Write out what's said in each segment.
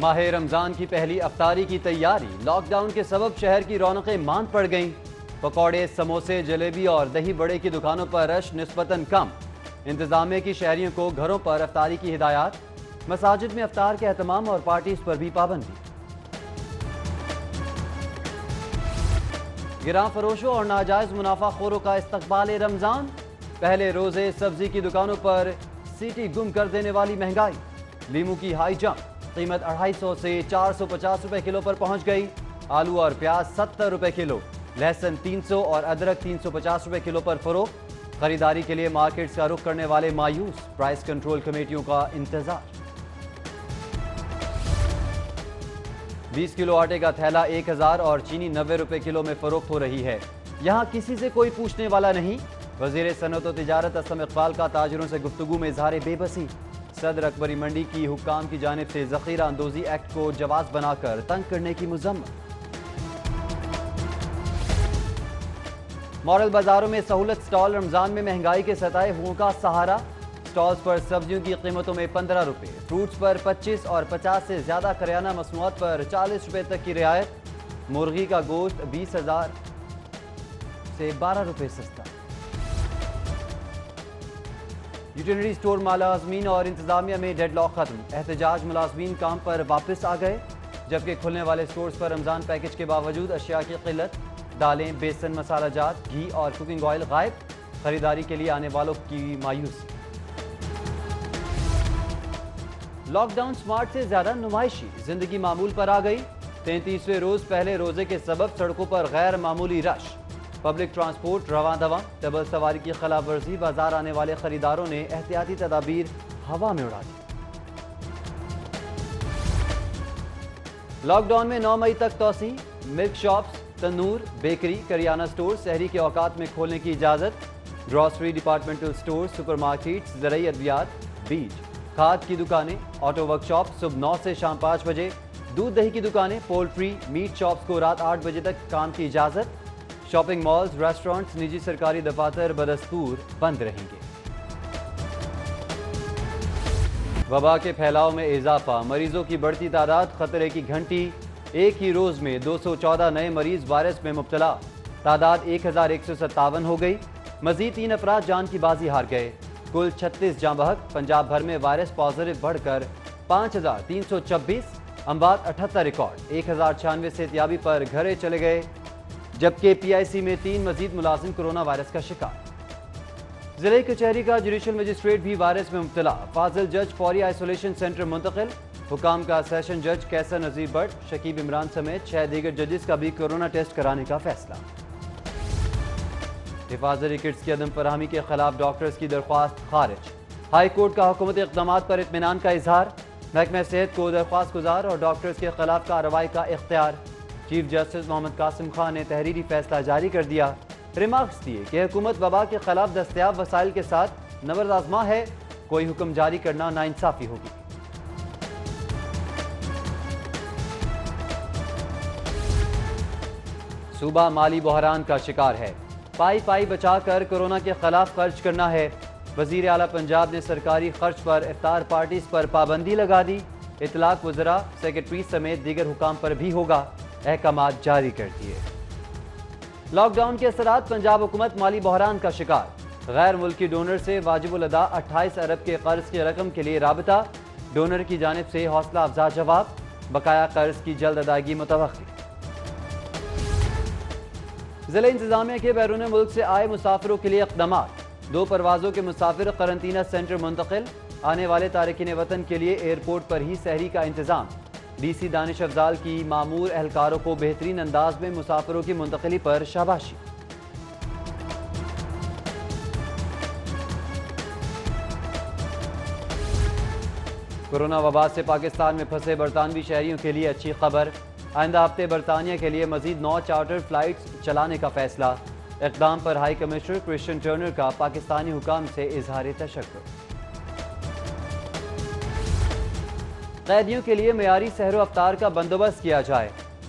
ماہ رمضان کی پہلی افطاری کی تیاری، لاک ڈاؤن کے سبب شہر کی رونقیں ماند پڑ گئیں۔ پکوڑے، سموسے، جلیبی اور دہی بڑے کی دکانوں پر رش نسبتاً کم۔ انتظامیہ کی شہریوں کو گھروں پر افطاری کی ہدایات، مساجد میں افطار کے اہتمام اور پارٹیز پر بھی پابندی۔ گراں فروشوں اور ناجائز منافع خوروں کا استقبال رمضان، پہلے روزے سبزی کی دکانوں پر سیٹی گم کر دینے والی مہنگائی۔ لیموں کی ہائی جمپ، قیمت 250 سے 450 روپے کلو پر پہنچ گئی۔ آلو اور پیاز 70 روپے کلو، لہسن 300 اور ادرک 350 روپے کلو پر فروخت۔ خریداری کے لیے مارکیٹس کا رخ کرنے والے مایوس، پرائس کنٹرول کمیٹیوں کا انتظار۔ 20 کلو آٹے کا تھیلا 1000 اور چینی 90 روپے کلو میں فروخت ہو رہی ہے۔ یہاں کسی سے کوئی پوچھنے والا نہیں۔ وزیر صنعت و تجارت اسلم اقبال کا تاجروں سے گفتگو میں اظہار بے بسی۔ صدر اکبری منڈی کی حکام کی جانب سے ذخیرہ اندوزی ایکٹ کو جواز بنا کر تنگ کرنے کی مذمت۔ ماڈل بازاروں میں سہولت سٹال، رمضان میں مہنگائی کے ستائے ہوئوں کا سہارا۔ سٹالز پر سبزیوں کی قیمتوں میں 15 روپے، فروٹس پر 25 اور 50 سے زیادہ کریانہ مصنوعات پر 40 روپے تک کی رعایت۔ مرغی کا گوشت 20,000 سے 12 روپے سستا۔ یوٹینری سٹور ملازمین اور انتظامیہ میں ڈیڈ لاک ختم، احتجاج ملازمین کام پر واپس آ گئے، جبکہ کھلنے والے سٹورز پر رمضان پیکج کے باوجود اشیاء کی قلت، دالیں، بیسن، مسالہ جات، گھی اور کوکنگ آئل غائب، خریداری کے لیے آنے والوں کی مایوسی۔ لاک ڈاؤن سمارٹ سے زیادہ نمائشی، زندگی معمول پر آ گئی۔ 33ویں روز پہلے روزے کے سبب سڑکوں پر غیر معمولی رش، پبلک ٹرانسپورٹ رواں دواں، ڈبل سواری کی خلاف ورزی، بازار آنے والے خریداروں نے احتیاطی تدابیر ہوا میں اڑا دی۔ لاک ڈاؤن میں 9 مئی تک توسیع، ملک شاپس، تندور، بیکری، کریانہ سٹور سحری کے اوقات میں کھولنے کی اجازت۔ Grocery, departmental store, super markets, زرعی ادویات، بیج، کھاد کی دکانیں، آٹو ورک شاپ صبح 9 سے شام 5 بجے، دودھ دہی کی دکانیں، پولٹری، میٹ شاپس کو رات 8 بجے تک کام کی اجازت۔ شاپنگ مالز، ریسٹورنٹس، نجی سرکاری دفاتر بدستور بند رہیں گے۔ وبا کے پھیلاؤ میں اضافہ، مریضوں کی بڑھتی تعداد، خطرے کی گھنٹی۔ ایک ہی روز میں 214 نئے مریض وائرس میں مبتلا، تعداد 1157 ہو گئی۔ مزید 3 افراد جان کی بازی ہار گئے، کل 36 جاں بحق۔ پنجاب بھر میں وائرس پازیٹو بڑھ کر 5326، اموات 78 ریکارڈ، 1096 صحتیابی پر گھرے چلے گئے، جبکہ پی آئی سی میں 3 مزید ملازم کورونا وائرس کا شکار۔ ضلع کچہری کا جوڈیشل مجسٹریٹ بھی وائرس میں مبتلا، فاضل جج فوری آئسولیشن سینٹر منتقل۔ حکام کا سیشن جج کیسر نذیر بٹ، شکیب عمران سمیت 6 دیگر ججز کا بھی کورونا ٹیسٹ کرانے کا فیصلہ۔ حفاظتی کٹس کی عدم فراہمی کے خلاف ڈاکٹرز کی درخواست خارج، ہائی کورٹ کا حکومتی اقدامات پر اطمینان کا اظہار۔ محکمہ صحت کو درخواست گزار اور ڈاکٹرز کے خلاف کارروائی کا اختیار۔ چیف جسٹس محمد قاسم خان نے تحریری فیصلہ جاری کر دیا، ریمارکس دیے کہ حکومت وبا کے خلاف دستیاب وسائل کے ساتھ نبرد آزما ہے، کوئی حکم جاری کرنا ناانصافی ہوگی۔ صوبہ مالی بحران کا شکار ہے، پائی پائی بچا کر کورونا کے خلاف خرچ کرنا ہے۔ وزیر اعلیٰ پنجاب نے سرکاری خرچ پر افطار پارٹیز پر پابندی لگا دی، اطلاق وزراء، سیکرٹری سمیت دیگر حکام پر بھی ہوگا، احکامات جاری کر دیے۔ لاک ڈاؤن کے اثرات، پنجاب حکومت مالی بحران کا شکار، غیر ملکی ڈونر سے واجب الادا 28 ارب کے قرض کی رقم کے لیے رابطہ، ڈونر کی جانب سے حوصلہ افزا جواب، بقایا قرض کی جلد ادائیگی متوقع۔ ضلع انتظامیہ کے بیرون ملک سے آئے مسافروں کے لیے اقدامات، 2 پروازوں کے مسافر قرنطینہ سینٹر منتقل، آنے والے تارکین وطن کے لیے ایئرپورٹ پر ہی سحری کا انتظام۔ ڈی سی دانش افضال کی مامور اہلکاروں کو بہترین انداز میں مسافروں کی منتقلی پر شاباشی۔ کورونا وبا سے پاکستان میں پھنسے برطانوی شہریوں کے لیے اچھی خبر، آئندہ ہفتے برطانیہ کے لیے مزید 9 چارٹر فلائٹس چلانے کا فیصلہ۔ اقدام پر ہائی کمشنر کرسچن ٹرنر کا پاکستانی حکام سے اظہار تشکر۔ قیدیوں کے لیے معیاری سحر و افطار کا بندوبست کیا جائے،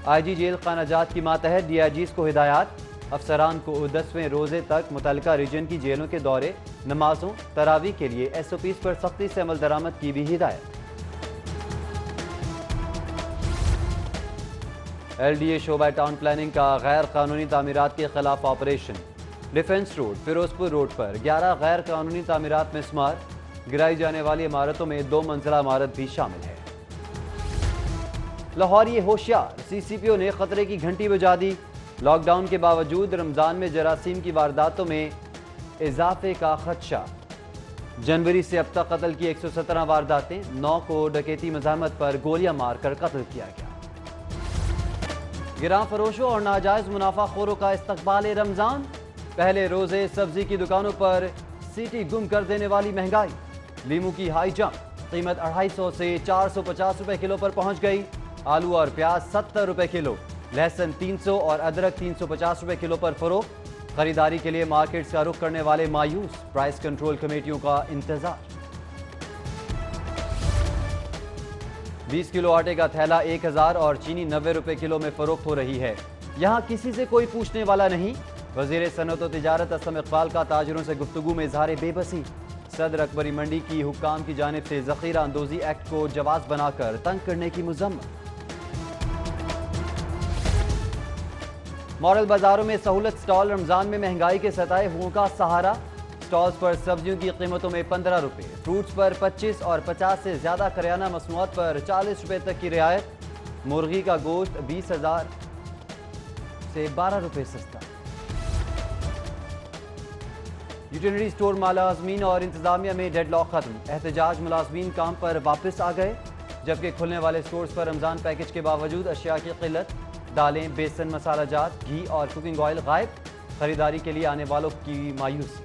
آئی جی جیل خانہ جات کی ماتحت ڈی آئی جیز کو ہدایات۔ افسران کو 10ویں روزے تک متعلقہ ریجن کی جیلوں کے دورے، نمازوں، تراویح کے لیے ایس او پیز پر سختی سے عمل درآمد کی بھی ہدایت۔ LDA شعبہ ٹاؤن پلاننگ کا غیر قانونی تعمیرات کے خلاف آپریشن۔ ڈیفنس روڈ فیروزپور روڈ پر 11 غیر قانونی تعمیرات میں مسمار، گرائی جانے والی عمارتوں میں 2 منزلہ عمارت بھی شامل ہے۔ لاہور یہ ہوشیار، CCPO نے خطرے کی گھنٹی بجا دی۔ لاک ڈاؤن کے باوجود رمضان میں جراثیم کی وارداتوں میں اضافے کا خدشہ۔ جنوری سے اب تک قتل کی 117 وارداتیں، 9 کو ڈکیتی مزاحمت پر گولیاں مار کر قتل کیا گیا۔ گراں فروشوں اور ناجائز منافع خوروں کا استقبال رمضان، پہلے روزے سبزی کی دکانوں پر سیٹی گم کر دینے والی مہنگائی۔ لیمو کی ہائی جمپ، قیمت 250 سے 450 روپے کلو پر پہنچ گئی۔ آلو اور پیاز 70 روپے کلو، لہسن 300 اور ادرک 350 روپے کلو پر فروخت۔ خریداری کے لیے مارکیٹس کا رخ کرنے والے مایوس، پرائس کنٹرول کمیٹیوں کا انتظار۔ 20 کلو آٹے کا تھیلا 1000 اور چینی 90 روپے کلو میں فروخت ہو رہی ہے۔ یہاں کسی سے کوئی پوچھنے والا نہیں۔ وزیر صنعت و تجارت اسلم اقبال کا تاجروں سے گفتگو میں اظہار بے بسی۔ صدر اکبری منڈی کی حکام کی جانب سے ذخیرہ اندوزی ایکٹ کو جواز بنا کر تنگ کرنے کی مذمت۔ ماڈل بازاروں میں سہولت سٹال، رمضان میں مہنگائی کے ستائے ہوئوں کا سہارا۔ سٹالز پر سبزیوں کی قیمتوں میں 15 روپے، فروٹس پر 25 اور 50 سے زیادہ کریانہ مصنوعات پر 40 روپے تک کی رعایت۔ مرغی کا گوشت 20,000 سے 12 روپے سستا۔ یوٹینری سٹور ملازمین اور انتظامیہ میں ڈیڈ لاک ختم، احتجاج ملازمین کام پر واپس آ گئے، جبکہ کھلنے والے سٹورز پر رمضان پیکج کے باوجود اشیاء کی قلت، دالیں، بیسن، مسالہ جات، گھی اور کوکنگ آئل غائب، خریداری کے لیے آنے والوں کی مایوسی۔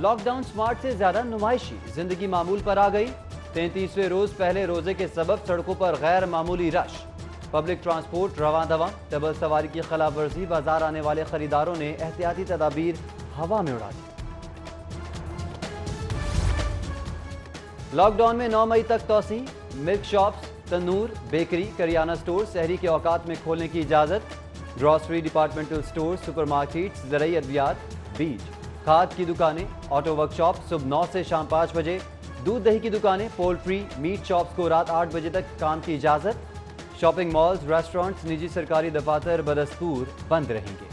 لاک ڈاؤن سمارٹ سے زیادہ نمائشی، زندگی معمول پر آ گئی۔ 33ویں روز پہلے روزے کے سبب سڑکوں پر غیر معمولی رش، پبلک ٹرانسپورٹ رواں دواں، ڈبل سواری کی خلاف ورزی، بازار آنے والے خریداروں نے احتیاطی تدابیر ہوا میں اڑا دی۔ لاک ڈاؤن میں 9 مئی تک توسیع، ملک شاپس، تندور، بیکری، کریانہ سٹور سحری کے اوقات میں کھولنے کی اجازت۔ Grocery, departmental store, super markets, زرعی ادویات، بیج، کھاد کی دکانیں، آٹو ورک شاپ صبح 9 سے شام 5 بجے، دودھ دہی کی دکانیں، پولٹری، میٹ شاپس کو رات 8 بجے تک کام کی اجازت۔ شاپنگ مالز، ریسٹورنٹس، نجی سرکاری دفاتر بدستور بند رہیں گے۔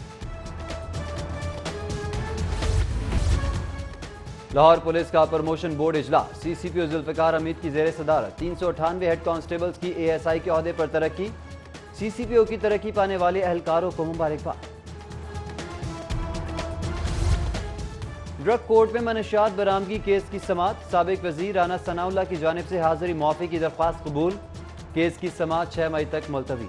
لاہور پولیس کا پروموشن بورڈ اجلاس، CCPO ذوالفقار حمید کی زیر صدارت 398 ہیڈ کانسٹیبلز کی ASI کے عہدے پر ترقی۔ CCPO کی ترقی پانے والے اہلکاروں کو مبارکباد۔ ڈرگ کورٹ میں منشیات برآمدگی کیس کی سماعت، سابق وزیر رانا ثناء اللہ کی جانب سے حاضری معافی کی درخواست قبول، کیس کی سماعت 6 مئی تک ملتوی۔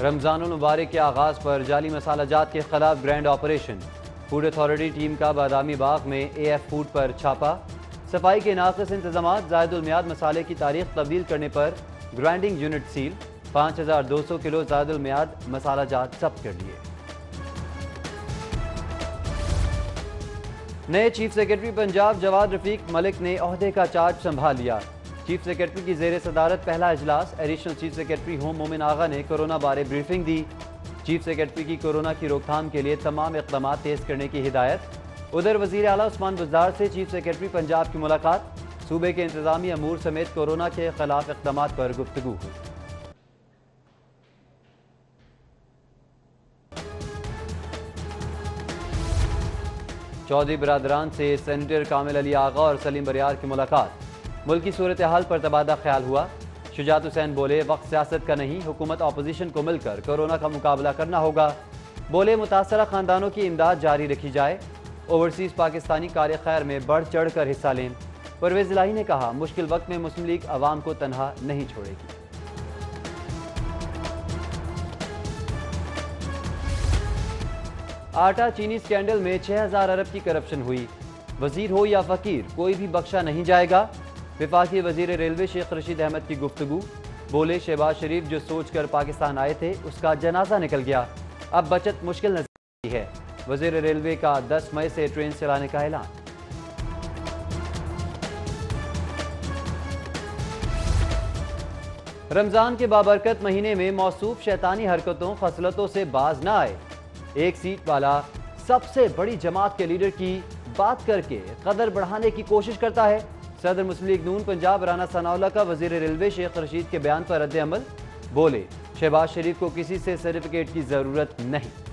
رمضان المبارک کے آغاز پر جعلی مسالہ جات کے خلاف grand operation, food authority team کا بادامی باغ میں AF فوڈ پر چھاپا، صفائی کے ناقص انتظامات، زائد المیعاد مسالے کی تاریخ تبدیل کرنے پر گرائنڈنگ یونٹ سیل، 5200 کلو زائد المیعاد مسالہ جات ضبط کر لیے۔ نئے چیف سیکرٹری پنجاب جواد رفیق ملک نے عہدے کا چارج سنبھال لیا۔ چیف سیکرٹری کی زیر صدارت پہلا اجلاس، ایڈیشنل چیف سیکرٹری ہوم مومن آغا نے کورونا بارے بریفنگ دی۔ چیف سیکرٹری کی کورونا کی روک تھام کے لیے تمام اقدامات تیز کرنے کی ہدایت۔ ادھر وزیر اعلیٰ عثمان بزدار سے چیف سیکرٹری پنجاب کی ملاقات، صوبے کے انتظامی امور سمیت کورونا کے خلاف اقدامات پر گفتگو ہوئی۔ چودھری برادران سے سینیٹر کامل علی آغا اور سلیم بریار کی ملاقات، ملکی صورتحال پر تبادلہ خیال ہوا۔ شجاعت حسین بولے وقت سیاست کا نہیں، حکومت اپوزیشن کو مل کر کورونا کا مقابلہ کرنا ہوگا۔ بولے متاثرہ خاندانوں کی امداد جاری رکھی جائے، اوورسیز پاکستانی کار خیر میں بڑھ چڑھ کر حصہ لیں۔ پرویز الہی نے کہا مشکل وقت میں مسلم لیگ عوام کو تنہا نہیں چھوڑے گی۔ آٹا چینی سکینڈل میں 6000 ارب کی کرپشن ہوئی، وزیر ہو یا فقیر کوئی بھی بخشا نہیں جائے گا۔ وفاقی وزیر ریلوے شیخ رشید احمد کی گفتگو، بولے شہباز شریف جو سوچ کر پاکستان آئے تھے اس کا جنازہ نکل گیا، اب بچت مشکل نظر آتی ہے۔ وزیر ریلوے کا 10 مئی سے ٹرین چلانے کا اعلان۔ رمضان کے بابرکت مہینے میں موصوف شیطانی حرکتوں خصلتوں سے باز نہ آئے، ایک سیٹ والا سب سے بڑی جماعت کے لیڈر کی بات کر کے قدر بڑھانے کی کوشش کرتا ہے۔ صدر مسلم لیگ نون پنجاب رانا ثناءاللہ کا وزیر ریلوے شیخ رشید کے بیان پر رد عمل، بولے شہباز شریف کو کسی سے سرٹیفکیٹ کی ضرورت نہیں۔